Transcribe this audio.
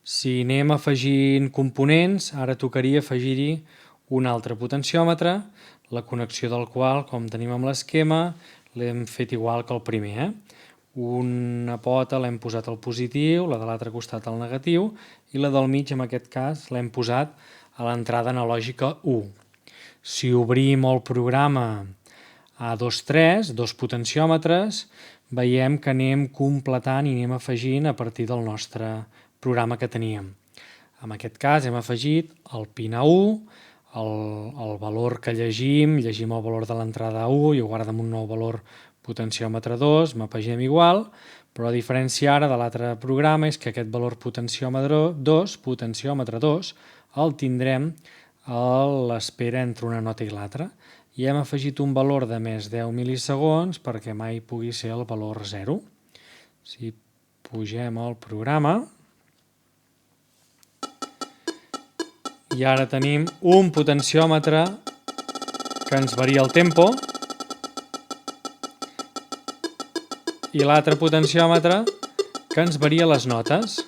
Si anem afegint components, ara tocaria afegir-hi un altre potenciòmetre, la connexió del qual, com tenim amb l'esquema, l'hem fet igual que el primer. Una pota l'hem posat al positiu, la de l'altre costat al negatiu, i la del mig, en aquest cas, l'hem posat a l'entrada analògica 1. Si obrim el programa A23, dos potenciòmetres, veiem que anem completant i anem afegint a partir del nostre programa que teníem. En aquest cas hem afegit el pin A1, el valor que llegim el valor de l'entrada 1 i ho guarda amb un nou valor potenciòmetre 2, m'apegem igual, però la diferència ara de l'altre programa és que aquest valor potenciòmetre 2, el tindrem a l'espera entre una nota i l'altra. I hem afegit un valor de més 10 mil·lisegons perquè mai pugui ser el valor 0. Si pugem el programa, i ara tenim un potenciòmetre que ens varia el tempo i l'altre potenciòmetre que ens varia les notes.